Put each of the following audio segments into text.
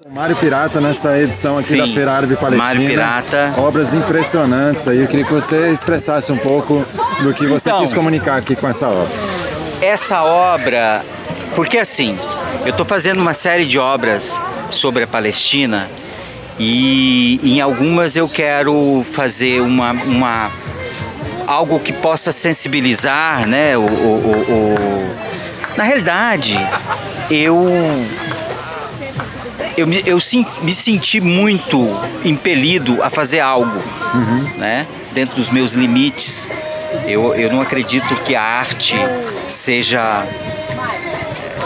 Mário Pirata nessa edição aqui da Feira Árabe Palestina. Mário Pirata. Obras impressionantes aí. Eu queria que você expressasse um pouco do que você quis comunicar aqui com essa obra. Essa obra, porque assim, eu estou fazendo uma série de obras sobre a Palestina e em algumas eu quero fazer algo que possa sensibilizar, né? Na realidade, eu me senti muito impelido a fazer algo, né? Dentro dos meus limites. Eu não acredito que a arte seja,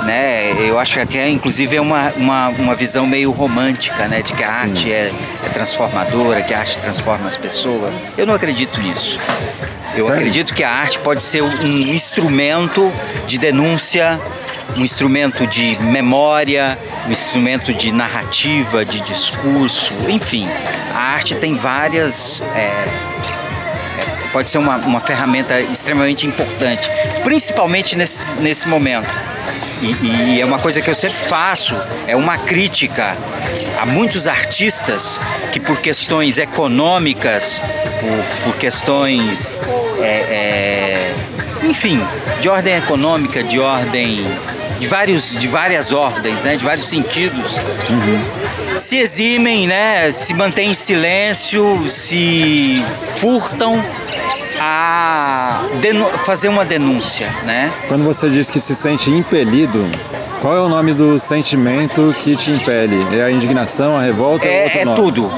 né? Eu acho que até, inclusive, é uma visão meio romântica, né? De que a arte é transformadora, que a arte transforma as pessoas. Eu não acredito nisso. Eu acredito que a arte pode ser um instrumento de denúncia, um instrumento de memória, um instrumento de narrativa, de discurso, enfim. A arte tem várias... pode ser uma ferramenta extremamente importante, principalmente nesse momento. E é uma coisa que eu sempre faço, é uma crítica a muitos artistas que por questões econômicas, por questões, enfim, de ordem econômica, de várias ordens, né, de vários sentidos, se eximem, né, se mantêm em silêncio, se furtam a fazer uma denúncia, né? Quando você diz que se sente impelido, qual é o nome do sentimento que te impele? É a indignação, a revolta? É tudo.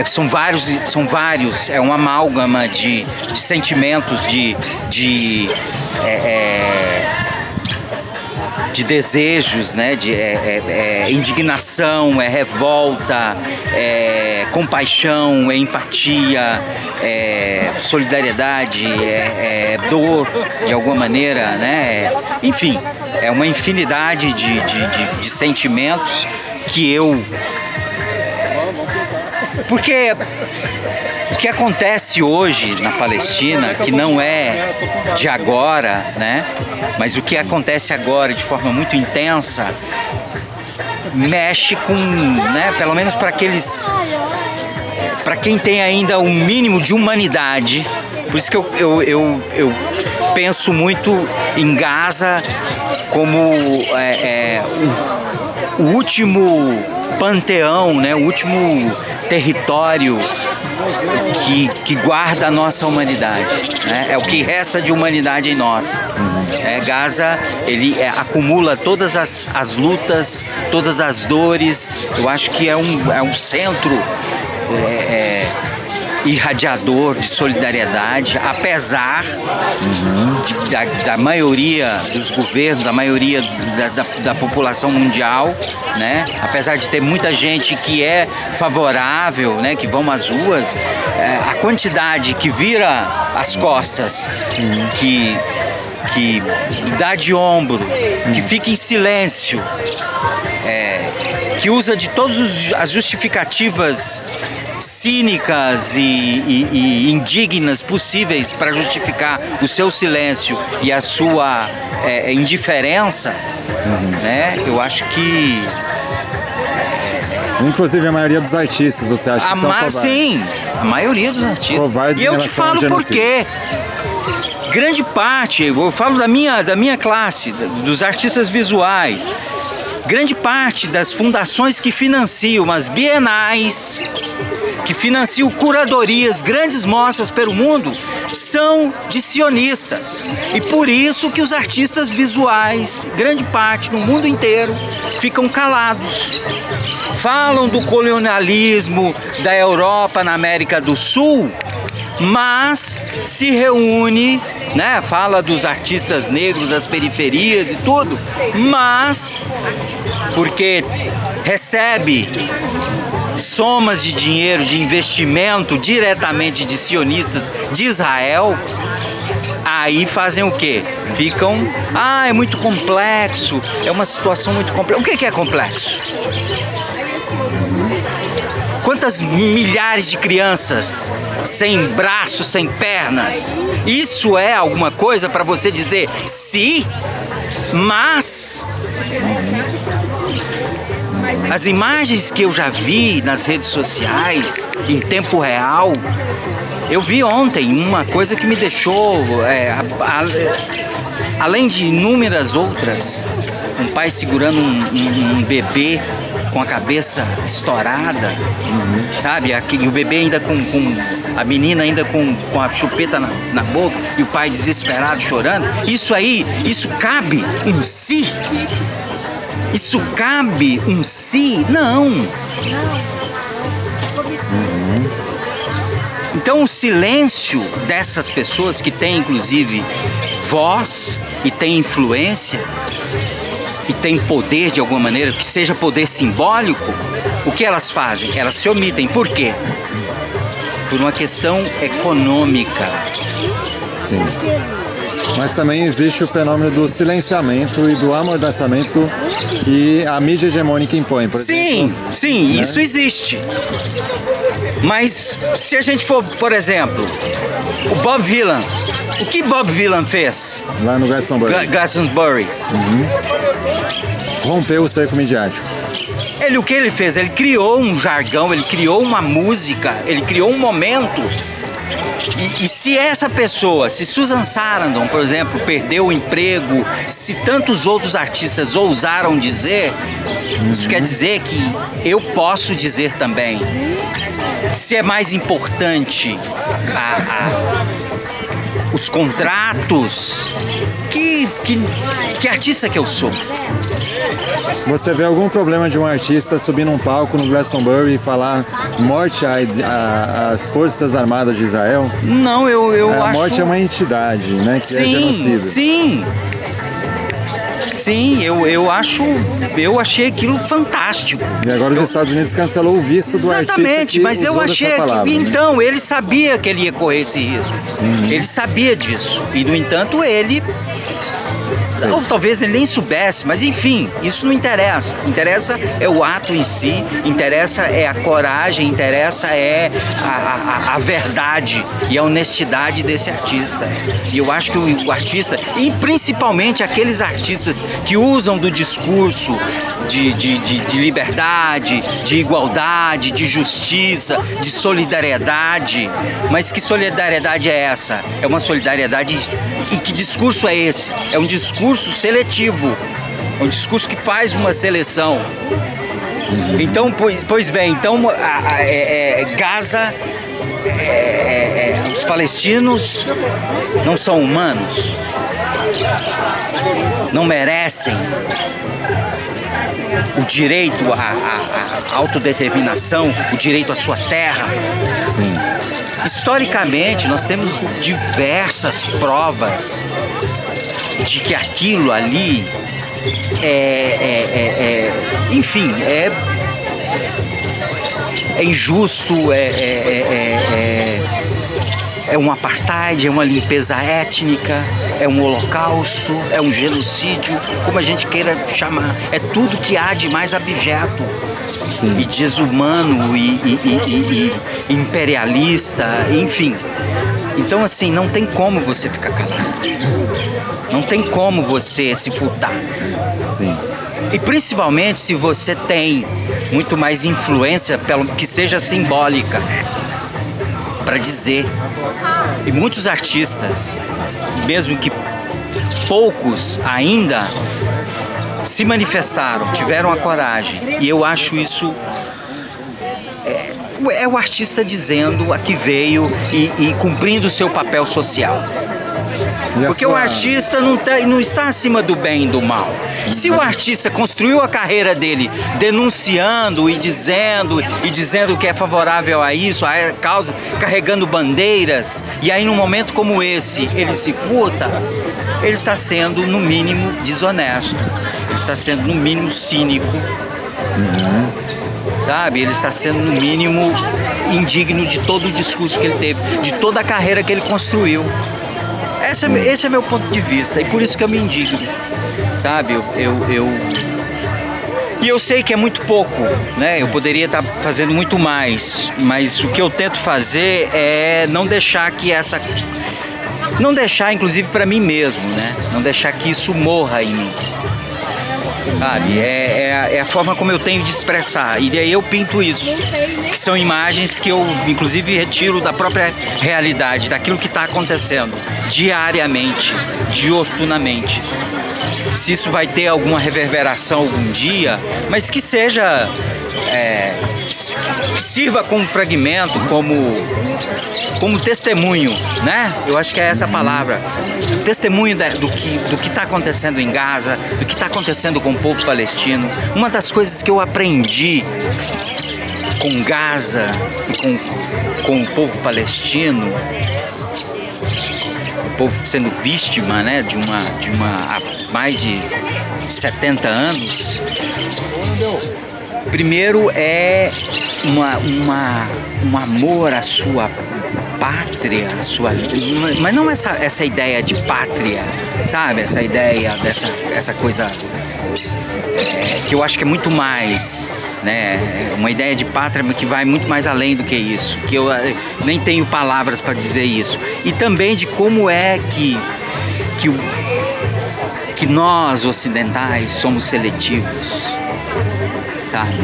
São vários, é uma amálgama de sentimentos, de desejos, né? De indignação, revolta, compaixão, solidariedade, dor, de alguma maneira, né? Enfim, é uma infinidade de sentimentos que eu... Porque o que acontece hoje na Palestina, que não é de agora, né? Mas o que acontece agora de forma muito intensa, mexe com, né? Pelo menos para quem tem ainda um mínimo de humanidade. Por isso que eu penso muito em Gaza como o último panteão, né? O último território que guarda a nossa humanidade, né? É o que resta de humanidade em nós. Gaza, ele acumula todas as lutas, todas as dores. Eu acho que é um centro irradiador de solidariedade, apesar da maioria dos governos, da maioria da população mundial, né? Apesar de ter muita gente que é favorável, né? Que vão às ruas, a quantidade que vira as costas, que dá de ombro, que fica em silêncio, que usa de todas as justificativas cínicas e indignas possíveis para justificar o seu silêncio e a sua indiferença, né? Eu acho que... Inclusive a maioria dos artistas, você acha que são covardes? Sim, a maioria dos artistas. Covardes. E eu te falo por quê. Grande parte, eu falo da minha classe, dos artistas visuais. Grande parte das fundações que financiam as bienais, que financiam curadorias, grandes mostras pelo mundo, são de sionistas. E por isso que os artistas visuais, grande parte no mundo inteiro, ficam calados. Falam do colonialismo da Europa na América do Sul, mas se reúne, né? Fala dos artistas negros das periferias e tudo, mas porque recebe somas de dinheiro, de investimento diretamente de sionistas de Israel, aí fazem o quê? Ficam, é muito complexo, é uma situação muito complexa. O que é complexo? Quantas milhares de crianças sem braços, sem pernas? Isso é alguma coisa para você dizer sim, mas As imagens que eu já vi nas redes sociais, em tempo real, eu vi ontem uma coisa que me deixou, além de inúmeras outras, um pai segurando um bebê com a cabeça estourada, sabe? E o bebê ainda com a menina ainda com a chupeta na boca e o pai desesperado chorando. Isso aí, isso cabe um si? Isso cabe um si? Não. Então o silêncio dessas pessoas que têm inclusive voz e têm influência e têm poder de alguma maneira, que seja poder simbólico, o que elas fazem? Elas se omitem. Por quê? Por uma questão econômica. Sim. Mas também existe o fenômeno do silenciamento e do amordaçamento que a mídia hegemônica impõe, por exemplo. Sim, isso existe. Mas se a gente for, por exemplo, o Bob Dylan, o que Bob Dylan fez? Lá no Glastonbury. Rompeu o cerco midiático. O que ele fez? Ele criou um jargão, ele criou uma música, ele criou um momento. E se essa pessoa, se Susan Sarandon, por exemplo, perdeu o emprego, se tantos outros artistas ousaram dizer, isso quer dizer que eu posso dizer também. Se é mais importante os contratos, que artista que eu sou? Você vê algum problema de um artista subir num palco no Glastonbury e falar morte às Forças Armadas de Israel? Não, eu acho... A morte é uma entidade, né? Que é genocida. Sim, eu achei aquilo fantástico. E agora os Estados Unidos cancelou o visto do artista. Exatamente, mas eu achei palavra, que... né? Então, ele sabia que ele ia correr esse risco. Ele sabia disso. E, no entanto, ele... Ou talvez ele nem soubesse, mas enfim, isso não interessa. Interessa é o ato em si, interessa é a coragem, interessa é a verdade e a honestidade desse artista. E eu acho que o artista, e principalmente aqueles artistas que usam do discurso de liberdade, de igualdade, de justiça, de solidariedade, mas que solidariedade é essa? É uma solidariedade, e que discurso é esse? É um discurso seletivo, é um discurso que faz uma seleção. Então, pois bem, então Gaza, os palestinos não são humanos, não merecem o direito à autodeterminação, o direito à sua terra. Sim. Historicamente, nós temos diversas provas de que aquilo ali enfim, é injusto, é um apartheid, é uma limpeza étnica, é um holocausto, é um genocídio, como a gente queira chamar. É tudo que há de mais abjeto. Sim. E desumano e imperialista, enfim. Então, assim, não tem como você ficar calado. Não tem como você se furtar. Sim. E principalmente se você tem muito mais influência, que seja simbólica, para dizer. E muitos artistas, mesmo que poucos ainda, se manifestaram, tiveram a coragem. E eu acho isso... É o artista dizendo a que veio e cumprindo o seu papel social. Porque o artista não está acima do bem e do mal. Se o artista construiu a carreira dele denunciando e dizendo que é favorável a isso, a causa, carregando bandeiras, e aí num momento como esse ele se furta, ele está sendo no mínimo desonesto, ele está sendo no mínimo cínico. Sabe? Ele está sendo, no mínimo, indigno de todo o discurso que ele teve, de toda a carreira que ele construiu. Esse é meu ponto de vista, e por isso que eu me indigno. Sabe? E eu sei que é muito pouco, né? Eu poderia estar fazendo muito mais, mas o que eu tento fazer é não deixar que não deixar, inclusive, para mim mesmo, né? Não deixar que isso morra em mim. sabe? É a forma como eu tenho de expressar. E daí eu pinto isso, que são imagens que eu, inclusive, retiro da própria realidade, daquilo que está acontecendo diariamente, dioturnamente. Se isso vai ter alguma reverberação algum dia, mas que seja, que sirva como fragmento, como testemunho, né? Eu acho que é essa a palavra, testemunho do que está acontecendo em Gaza, do que está acontecendo com o povo palestino. Uma das coisas que eu aprendi com Gaza e com o povo palestino, o povo sendo vítima, né, de uma há mais de 70 anos. Primeiro é um amor à sua pátria, mas não essa ideia de pátria, sabe? Essa ideia essa coisa que eu acho que é muito mais, né? Uma ideia de pátria que vai muito mais além do que isso, que eu nem tenho palavras para dizer isso. E também de como é que nós ocidentais somos seletivos, sabe?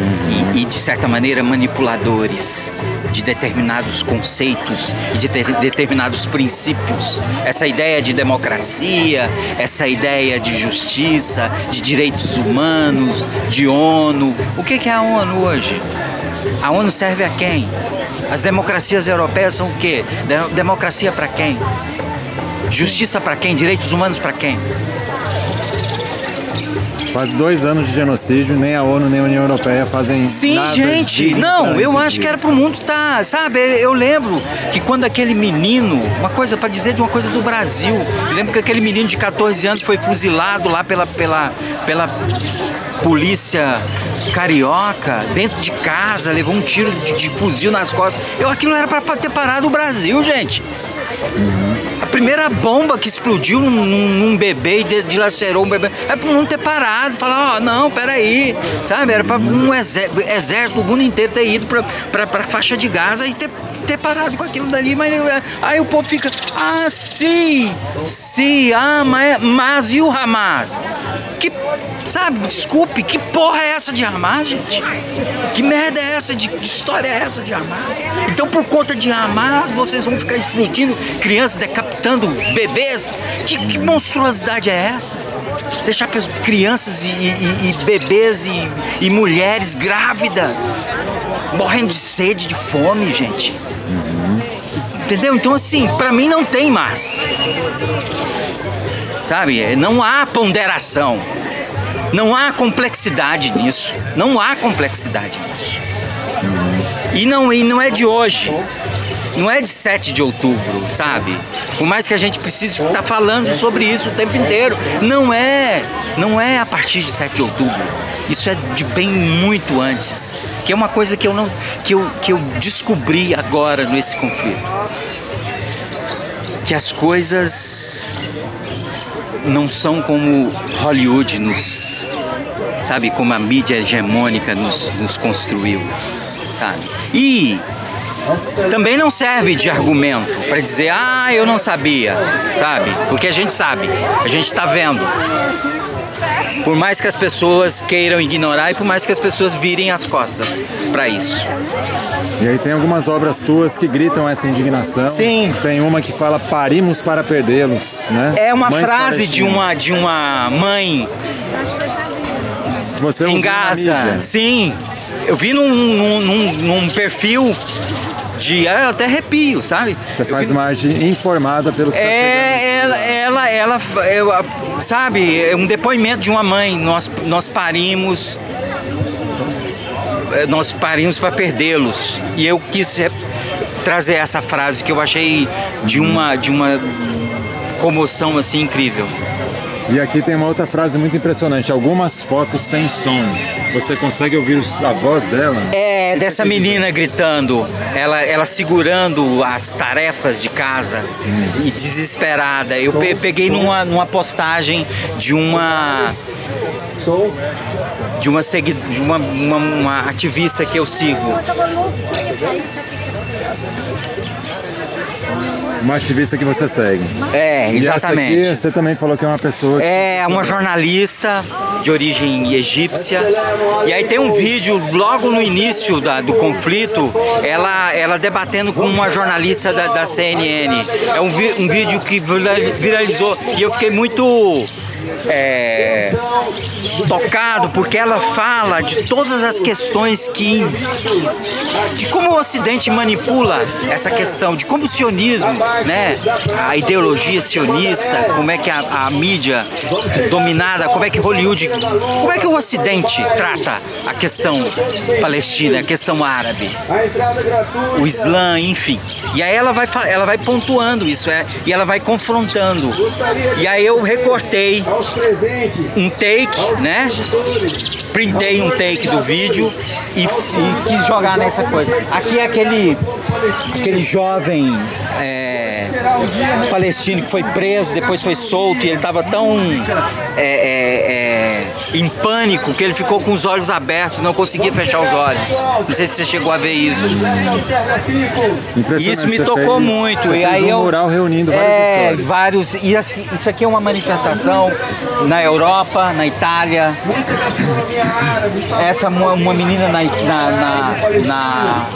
E de certa maneira manipuladores de determinados conceitos e de determinados princípios. Essa ideia de democracia, essa ideia de justiça, de direitos humanos, de ONU. O que é a ONU hoje? A ONU serve a quem? As democracias europeias são o quê? Democracia para quem? Justiça para quem? Direitos humanos para quem? Quase 2 anos de genocídio, nem a ONU nem a União Europeia fazem nada. Sim, gente, não, eu acho que era pro mundo tá, sabe? Eu lembro que quando aquele menino, uma coisa para dizer de uma coisa do Brasil, eu lembro que aquele menino de 14 anos foi fuzilado lá pela polícia carioca, dentro de casa, levou um tiro de fuzil nas costas. Aquilo era para ter parado o Brasil, gente. A primeira bomba que explodiu num bebê e dilacerou um bebê, é para não ter parado, falar, não, peraí, sabe? Era para um exército do mundo inteiro ter ido para a faixa de Gaza e ter parado com aquilo dali, mas aí o povo fica, sim, mas e o Hamas? Que, sabe, desculpe, que porra é essa de Hamas, gente? Que merda é essa, de história é essa de Hamas? Então, por conta de Hamas, vocês vão ficar explodindo crianças, decapitando bebês? Que monstruosidade é essa? Deixar crianças e bebês e mulheres grávidas morrendo de sede, de fome, gente. Entendeu? Então, assim, pra mim não tem mais. Sabe? Não há ponderação. Não há complexidade nisso. Não há complexidade nisso. E não é de hoje. Não é de 7 de outubro, sabe? Por mais que a gente precise estar falando sobre isso o tempo inteiro. Não é a partir de 7 de outubro. Isso é de bem muito antes. Que é uma coisa que eu descobri agora nesse conflito. Que as coisas não são como Hollywood sabe, como a mídia hegemônica nos construiu, sabe? E também não serve de argumento para dizer, eu não sabia, sabe? Porque a gente sabe, a gente está vendo. Por mais que as pessoas queiram ignorar e por mais que as pessoas virem as costas para isso. E aí tem algumas obras tuas que gritam essa indignação. Sim. Tem uma que fala, parimos para perdê-los, né? É uma frase de uma mãe você em Gaza. Sim. Eu vi num perfil eu até arrepio, sabe? Você faz uma arte informada pelo que ela sabe, é um depoimento de uma mãe. Nós parimos para perdê-los. E eu quis trazer essa frase que eu achei de uma comoção assim incrível. E aqui tem uma outra frase muito impressionante. Algumas fotos têm som. Você consegue ouvir a voz dela? Dessa menina gritando, ela segurando as tarefas de casa e desesperada. Eu peguei numa postagem de uma ativista que eu sigo. uma ativista que você segue. Exatamente. E essa aqui, você também falou que é uma pessoa... É uma jornalista de origem egípcia. E aí tem um vídeo logo no início do conflito, ela debatendo com uma jornalista da CNN. É um vídeo que viralizou e eu fiquei muito tocado, porque ela fala de todas as questões de como o Ocidente manipula essa questão, de como o sionismo, né, a ideologia sionista, como é que a mídia dominada, como é que Hollywood, como é que o Ocidente trata a questão palestina, a questão árabe, o Islã, enfim. E aí ela vai pontuando isso, e ela vai confrontando. E aí eu recortei um take, né? Printei um take do vídeo e quis jogar nessa coisa. Aqui é aquele jovem palestino que foi preso, depois foi solto, e ele estava tão em pânico que ele ficou com os olhos abertos, não conseguia fechar os olhos. Não sei se você chegou a ver isso. Isso me tocou muito. E aí um mural reunindo vários. E isso aqui é uma manifestação na Europa, na Itália. Essa uma menina na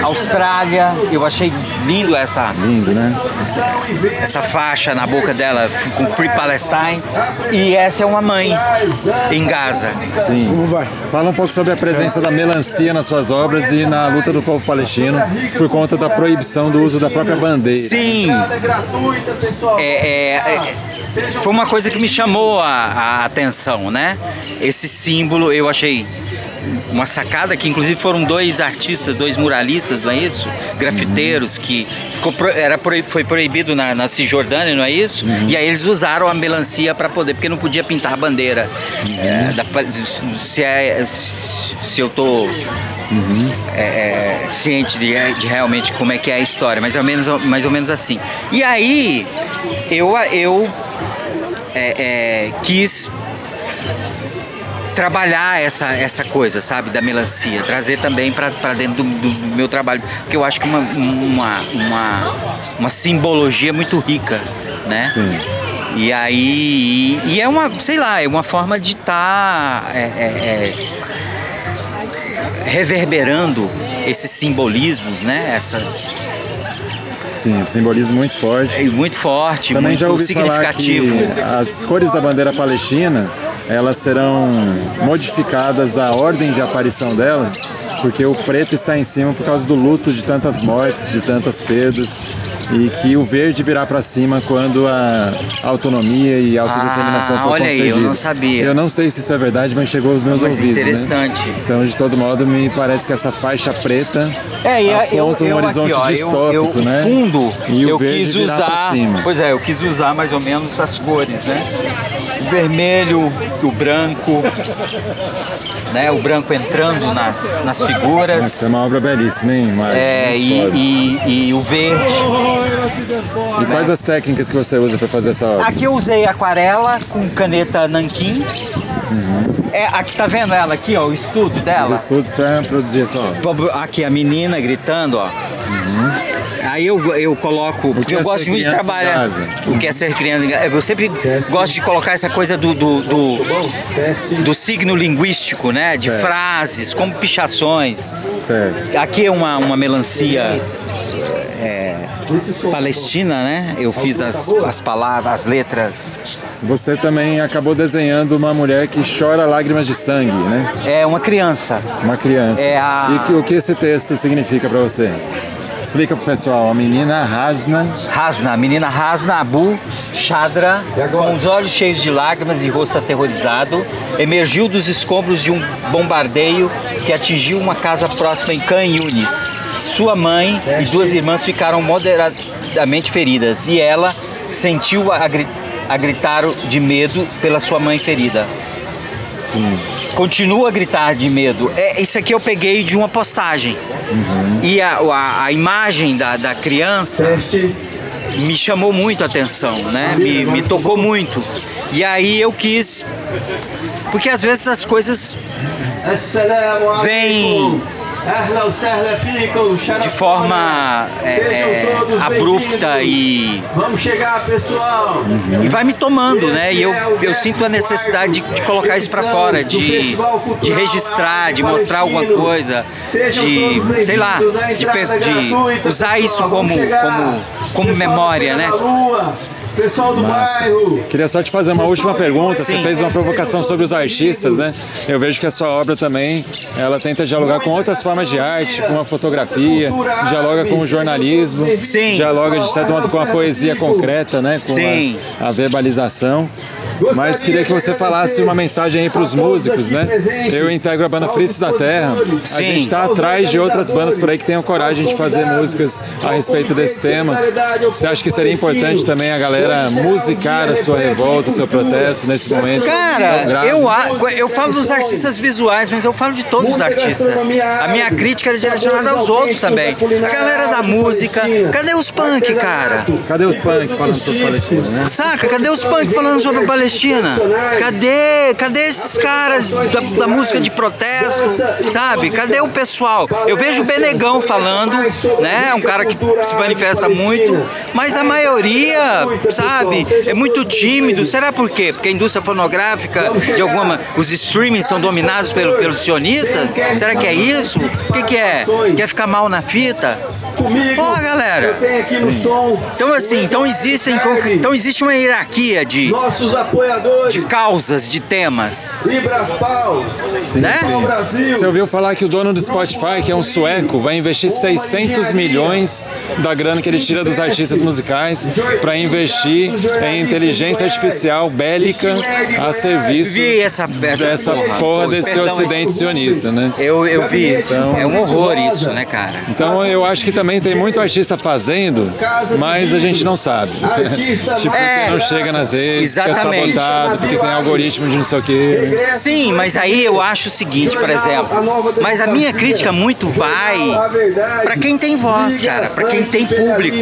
Austrália, eu achei lindo né? Essa faixa na boca dela com Free Palestine. E essa é uma mãe em Gaza. Sim. Fala um pouco sobre a presença da melancia nas suas obras e na luta do povo palestino por conta da proibição do uso da própria bandeira. Sim. Foi uma coisa que me chamou a atenção, né? Esse símbolo eu achei uma sacada, que inclusive foram dois artistas, dois muralistas, não é isso? Grafiteiros, que foi proibido na Cisjordânia, não é isso? E aí eles usaram a melancia para poder, porque não podia pintar a bandeira. Se eu tô ciente de realmente como é que é a história, mais ou menos assim. E aí eu quis trabalhar essa coisa, sabe, da melancia, trazer também para dentro do meu trabalho, porque eu acho que uma simbologia muito rica, né? Sim. E aí é uma forma de estar reverberando esses simbolismos, né? Sim, um simbolismo muito forte. Muito forte, também muito já ouvi significativo. Falar que as cores da bandeira palestina, elas serão modificadas, a ordem de aparição delas, porque o preto está em cima por causa do luto de tantas mortes, de tantas perdas, e que o verde virá para cima quando a autonomia e a autodeterminação for olha concedida. aí, eu não sabia. Eu não sei se isso é verdade, mas chegou aos meus ouvidos. Interessante. Né? Então, de todo modo, me parece que essa faixa preta aponta um horizonte distópico, né? Fundo, e eu o verde quis usar. Pois eu quis usar mais ou menos as cores, né? O vermelho, o branco, né? O branco entrando nas figuras. Essa é uma obra belíssima, hein, Mário? E o verde. E quais as técnicas que você usa para fazer essa obra? Aqui eu usei aquarela com caneta nanquim. Aqui tá vendo ela aqui, ó, o estudo dela? Os estudos para produzir essa obra. Aqui a menina gritando, ó. Aí eu coloco, porque eu gosto muito de trabalhar. O que é ser criança? Eu sempre gosto de colocar essa coisa do signo linguístico, né? De frases, como pichações. Certo. Aqui é uma melancia palestina, né? Eu fiz as palavras, as letras. Você também acabou desenhando uma mulher que chora lágrimas de sangue, né? É uma criança. Uma criança. E o que esse texto significa para você? Explica pro pessoal, a menina a menina Hasna Abu Shadra, com os olhos cheios de lágrimas e rosto aterrorizado, emergiu dos escombros de um bombardeio que atingiu uma casa próxima em Khan Yunis. Sua mãe e duas irmãs ficaram moderadamente feridas e ela sentiu a gritar de medo pela sua mãe ferida. Sim. Continua a gritar de medo. Isso aqui eu peguei de uma postagem. E a imagem da criança me chamou muito a atenção, né? Me tocou muito. E aí eu quis... Porque às vezes as coisas vêm de forma abrupta e vamos chegar, pessoal. E vai me tomando, né? E eu sinto a necessidade de colocar isso para fora, de registrar, de mostrar alguma coisa, de, sei lá, de usar isso como memória, né? Pessoal do bairro. Queria só te fazer uma última pergunta. Sim. Você fez uma provocação sobre os artistas, né? Eu vejo que a sua obra também, ela tenta dialogar com outras formas de arte, com a fotografia, dialoga com o jornalismo, Sim. dialoga de certo modo com a poesia concreta, né? Com Sim. a verbalização. Mas queria que você falasse uma mensagem aí para os músicos, né? Eu integro a banda Fritos da Terra. A Sim. gente está atrás de outras bandas por aí que tenham coragem de fazer músicas a respeito desse tema. Você acha que seria importante também a galera musicar a sua revolta, o seu protesto nesse momento? Cara, eu falo dos artistas visuais, mas eu falo de todos os artistas. A minha crítica é direcionada aos outros também. A galera da música. Cadê os punk, cara? Cadê os punk falando sobre Palestina, né? Saca? Cadê os punk falando sobre a Palestina? Cadê esses caras da música de protesto? Sabe? Cadê o pessoal? Eu vejo o Benegão falando, né? Um cara que se manifesta muito, mas a maioria, sabe? É muito tímido. Será por quê? Porque a indústria fonográfica, de alguma, os streamings são dominados pelos sionistas? Será que é isso? O que é? Quer ficar mal na fita? Pô, galera. Então assim, então existe uma hierarquia de causas, de temas. Né? Você ouviu falar que o dono do Spotify, que é um sueco, vai investir 600 milhões da grana que ele tira dos artistas musicais para investir em inteligência artificial bélica a serviço dessa porra desse ocidente sionista, né? Eu vi isso. Então, é um horror isso, né, cara? Então eu acho que também tem muito artista fazendo, mas a gente não sabe. Tipo, porque não chega nas redes, fica sabotado, porque tem algoritmo de não sei o quê. Sim, mas aí eu acho o seguinte, por exemplo, mas a minha crítica muito vai pra quem tem voz, cara, pra quem tem público,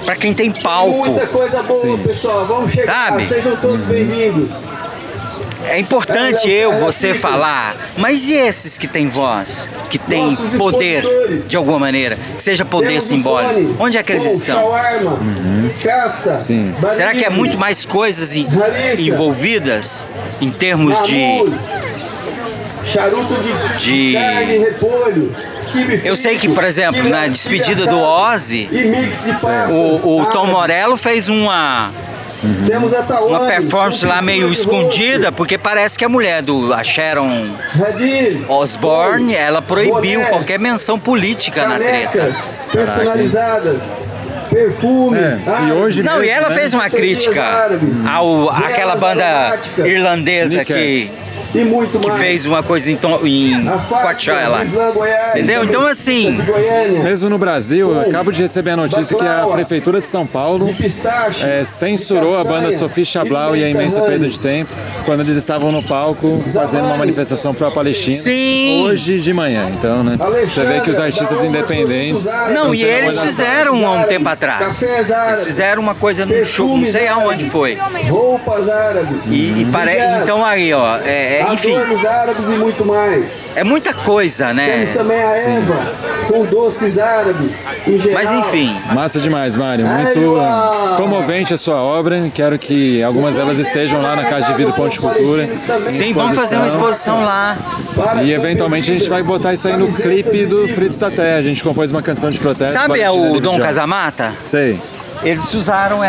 pra quem tem palco. Muita coisa boa, pessoal. Vamos chegar. Sabe? Sejam todos bem-vindos. É importante você falar, mas e esses que têm voz, que têm poder de alguma maneira, que seja poder simbólico? Onde é que eles estão? Sim. Será que é muito mais coisas envolvidas em termos charuto de carne, repolho. Eu sei que, por exemplo, na despedida do Ozzy, o Tom Morello fez uma performance lá meio escondida, porque parece que a mulher a Sharon Osbourne, ela proibiu qualquer menção política na treta. Personalizadas. Perfumes. E hoje não, e ela fez uma crítica àquela banda irlandesa que fez uma coisa em Coachella, entendeu? Então assim, mesmo no Brasil, eu acabo de receber a notícia que a Prefeitura de São Paulo censurou a banda Sophie Chablau e a Imensa Perda de Tempo quando eles estavam no palco fazendo uma manifestação pró-Palestina. Sim. Hoje de manhã, então, né? Você vê que os artistas independentes... Não, e eles fizeram há um tempo atrás. Eles fizeram uma coisa num show, não sei aonde foi. Roupas árabes. Então aí, ó, enfim. Árabes e muito mais. É muita coisa, né? Temos também a Eva, com doces árabes em geral. Mas enfim. Massa demais, Mário. Muito comovente a sua obra. Quero que algumas delas estejam lá na Casa de Vida Ponte Cultura. Sim, vamos fazer uma exposição lá. E eventualmente a gente vai botar isso aí no clipe do Fritos da Terra. A gente compôs uma canção de protesto. Sabe o Dom Casamata? Sei. Eles usaram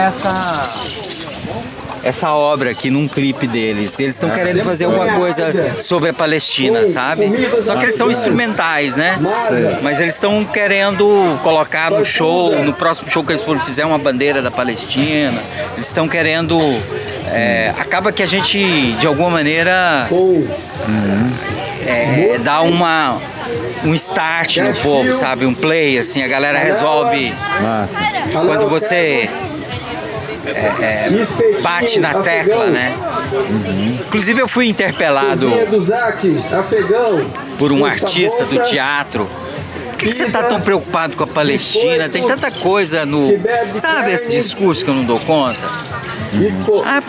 essa obra aqui num clipe deles. Eles estão querendo fazer alguma coisa sobre a Palestina, sabe? Só que eles são instrumentais, né? Mas eles estão querendo colocar no show, no próximo show que eles forem fizer, uma bandeira da Palestina. Eles estão querendo... acaba que a gente, de alguma maneira, dá um start no povo, sabe? Um play, assim, a galera resolve. Massa. Quando você bate na tecla, né? Inclusive eu fui interpelado por um artista do teatro Por que você está tão preocupado com a Palestina? Tem tanta coisa no... Sabe esse discurso que eu não dou conta?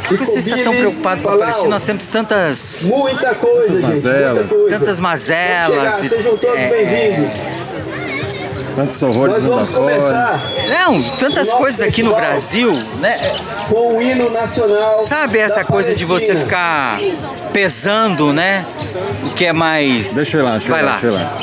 Por que você está tão preocupado com a Palestina? Nós temos tantas... Muita coisa, gente. mazelas. Tantas mazelas. Sejam todos bem-vindos. Tantos horrores Nós mundo vamos afora. começar Não, tantas Nosso coisas aqui no festival. Brasil, né? com o hino nacional. Sabe essa da coisa de você Palestina. ficar pesando, né? O que é mais... Deixa eu ir lá, Vai lá. deixa eu ir lá.